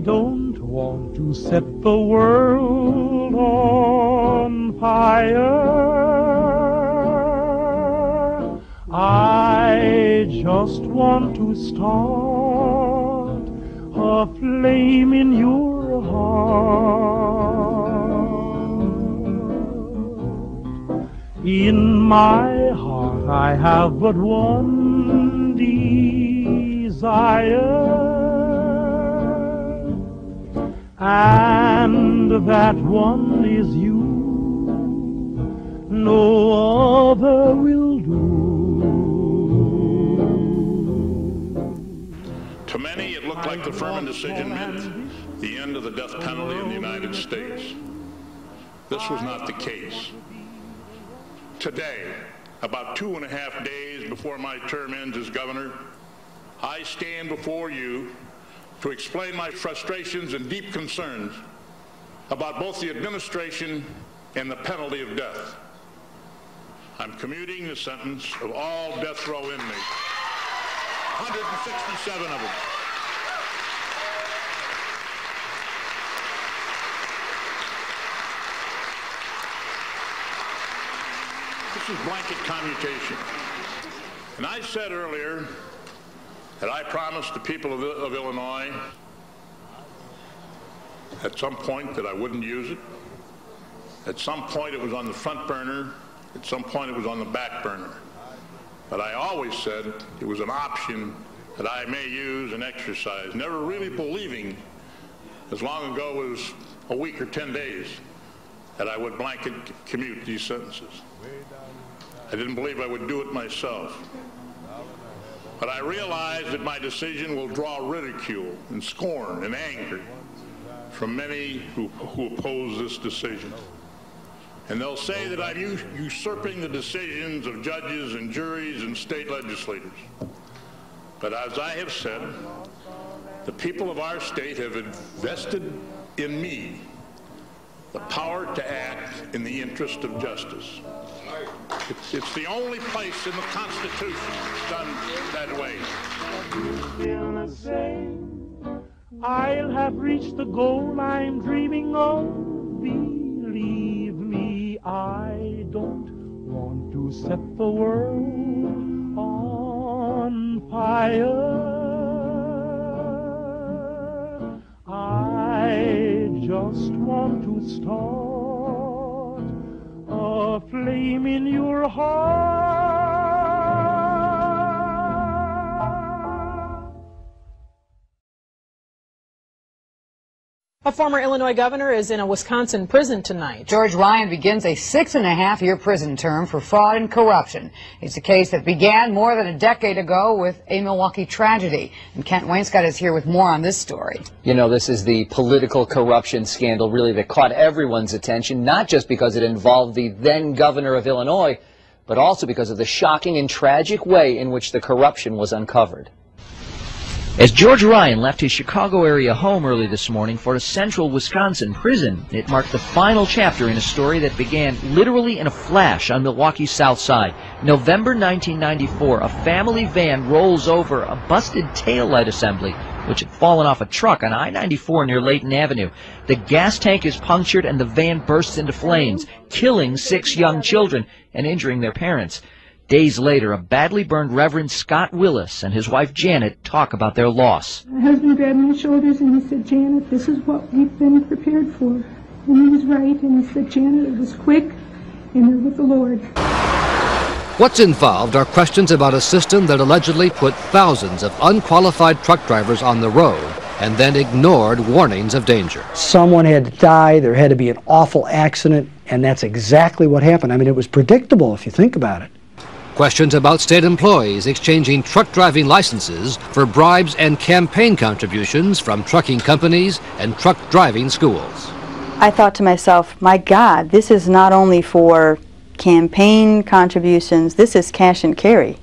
don't want to set the world on fire. I just want to start a flame in your heart. In my heart I have but one desire, and that one is you. No other will do. To many, it looked like the Furman decision meant the end of the death penalty in the United States. This was not the case. Today, about 2.5 days before my term ends as governor, I stand before you to explain my frustrations and deep concerns about both the administration and the penalty of death. I'm commuting the sentence of all death row inmates, 167 of them. This is blanket commutation. And I said earlier that I promised the people of Illinois at some point that I wouldn't use it. At some point it was on the front burner. At some point it was on the back burner. But I always said it was an option that I may use and exercise, never really believing, as long ago as a week or 10 days, that I would blanket commute these sentences. I didn't believe I would do it myself. But I realize that my decision will draw ridicule and scorn and anger from many who oppose this decision. And they'll say that I'm usurping the decisions of judges and juries and state legislators. But as I have said, the people of our state have invested in me the power to act in the interest of justice. It's the only place in the Constitution that's done that way. Still the same, I'll have reached the goal I'm dreaming of. Believe me, I don't want to set the world on fire. I just want to start a flame in your heart. A former Illinois governor is in a Wisconsin prison tonight. George Ryan begins a 6.5-year prison term for fraud and corruption. It's a case that began more than a decade ago with a Milwaukee tragedy. And Kent Wainscott is here with more on this story. You know, this is the political corruption scandal really that caught everyone's attention, not just because it involved the then governor of Illinois, but also because of the shocking and tragic way in which the corruption was uncovered. As George Ryan left his Chicago area home early this morning for a central Wisconsin prison, it marked the final chapter in a story that began literally in a flash on Milwaukee's South Side. November 1994, a family van rolls over a busted taillight assembly which had fallen off a truck on I-94 near Layton Avenue. The gas tank is punctured and the van bursts into flames, killing 6 young children and injuring their parents. Days later, a badly burned Reverend Scott Willis and his wife Janet talk about their loss. My husband grabbed my shoulders and he said, "Janet, this is what we've been prepared for." And he was right, and he said, "Janet, it was quick, and you're with the Lord." What's involved are questions about a system that allegedly put thousands of unqualified truck drivers on the road and then ignored warnings of danger. Someone had to die, there had to be an awful accident, and that's exactly what happened. I mean, it was predictable if you think about it. Questions about state employees exchanging truck driving licenses for bribes and campaign contributions from trucking companies and truck driving schools. I thought to myself, my God, this is not only for campaign contributions, this is cash and carry.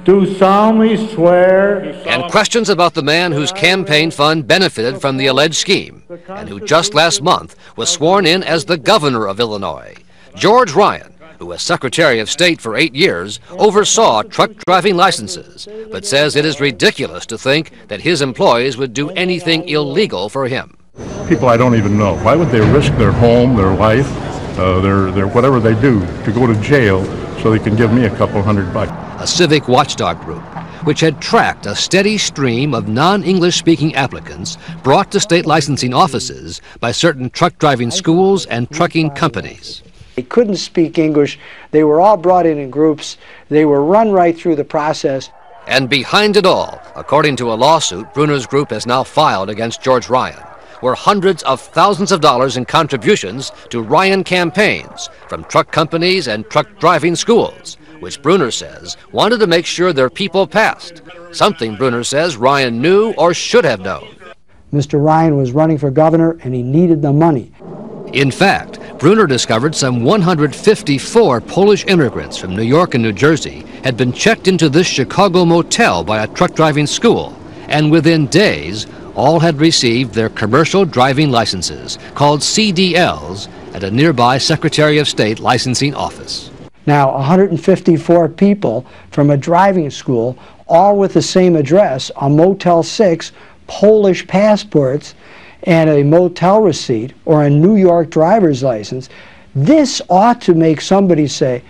Do solemnly swear. And questions about the man whose campaign fund benefited from the alleged scheme and who just last month was sworn in as the governor of Illinois. George Ryan, who was Secretary of State for 8 years, oversaw truck driving licenses, but says it is ridiculous to think that his employees would do anything illegal for him. People I don't even know. Why would they risk their home, their life, their whatever they do to go to jail so they can give me a couple $100? A civic watchdog group, which had tracked a steady stream of non-English speaking applicants brought to state licensing offices by certain truck driving schools and trucking companies. They couldn't speak English. They were all brought in groups. They were run right through the process. And behind it all, according to a lawsuit Bruner's group has now filed against George Ryan, were hundreds of thousands of dollars in contributions to Ryan campaigns from truck companies and truck driving schools, which Bruner says wanted to make sure their people passed, something Bruner says Ryan knew or should have known. Mr. Ryan was running for governor and he needed the money. In fact, Bruner discovered some 154 Polish immigrants from New York and New Jersey had been checked into this Chicago motel by a truck driving school, and within days, all had received their commercial driving licenses, called CDLs, at a nearby Secretary of State licensing office. Now, 154 people from a driving school, all with the same address, a Motel 6, Polish passports, and a motel receipt, or a New York driver's license. This ought to make somebody say,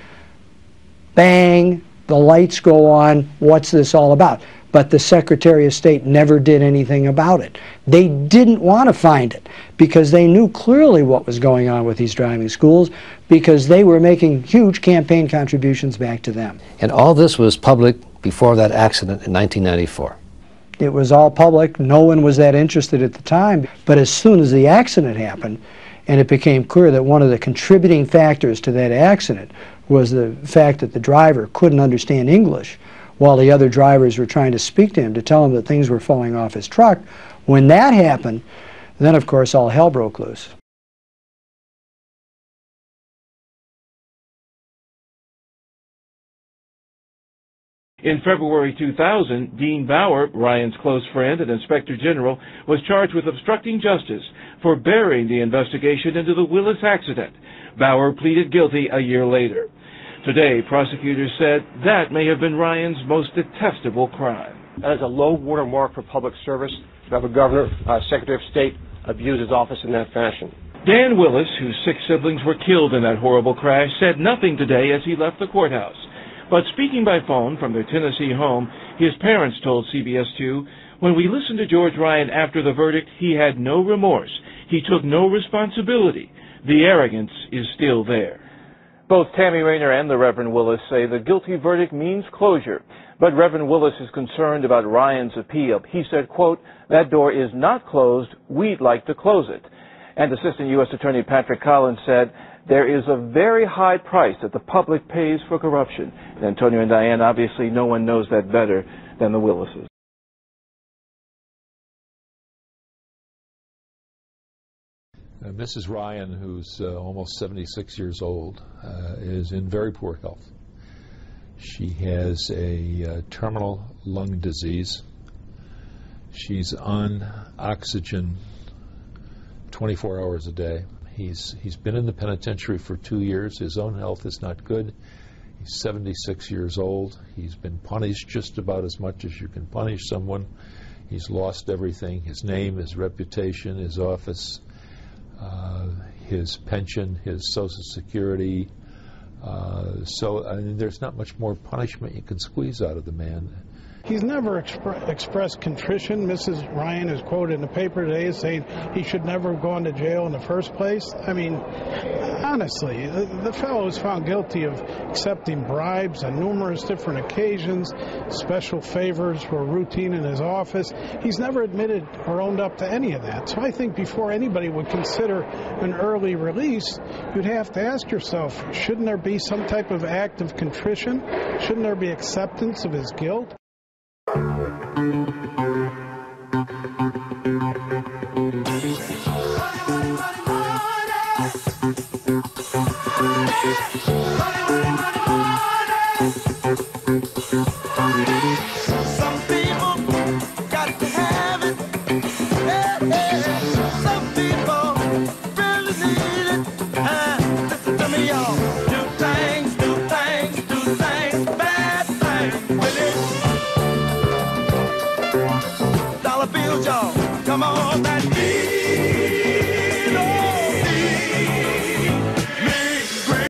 bang, the lights go on, what's this all about? But the Secretary of State never did anything about it. They didn't want to find it because they knew clearly what was going on with these driving schools, because they were making huge campaign contributions back to them. And all this was public before that accident in 1994. It was all public. No one was that interested at the time. But as soon as the accident happened, and it became clear that one of the contributing factors to that accident was the fact that the driver couldn't understand English, while the other drivers were trying to speak to him to tell him that things were falling off his truck. When that happened, then of course all hell broke loose. In February 2000, Dean Bauer, Ryan's close friend and Inspector General, was charged with obstructing justice for burying the investigation into the Willis accident. Bauer pleaded guilty a year later. Today, prosecutors said that may have been Ryan's most detestable crime. That is a low watermark for public service to have a governor, Secretary of State, abuse his office in that fashion. Dan Willis, whose 6 siblings were killed in that horrible crash, said nothing today as he left the courthouse. But speaking by phone from their Tennessee home, his parents told CBS 2, when we listened to George Ryan after the verdict, he had no remorse. He took no responsibility. The arrogance is still there. Both Tammy Rayner and the Reverend Willis say the guilty verdict means closure. But Reverend Willis is concerned about Ryan's appeal. He said, quote, that door is not closed. We'd like to close it. And Assistant U.S. Attorney Patrick Collins said, there is a very high price that the public pays for corruption. And Antonio and Diane, obviously no one knows that better than the Willises. Mrs. Ryan, who's almost 76 years old, is in very poor health. She has a terminal lung disease. She's on oxygen 24 hours a day. He's been in the penitentiary for 2 years. His own health is not good. He's 76 years old. He's been punished just about as much as you can punish someone. He's lost everything: his name, his reputation, his office, his pension, his Social Security. So I mean, there's not much more punishment you can squeeze out of the man. He's never expressed contrition. Mrs. Ryan is quoted in the paper today as saying he should never have gone to jail in the first place. I mean, honestly, the fellow was found guilty of accepting bribes on numerous different occasions. Special favors were routine in his office. He's never admitted or owned up to any of that. So I think before anybody would consider an early release, you'd have to ask yourself, shouldn't there be some type of act of contrition? Shouldn't there be acceptance of his guilt? Some people really need it. Listen to me, y'all. Do things Dollar bills, y'all.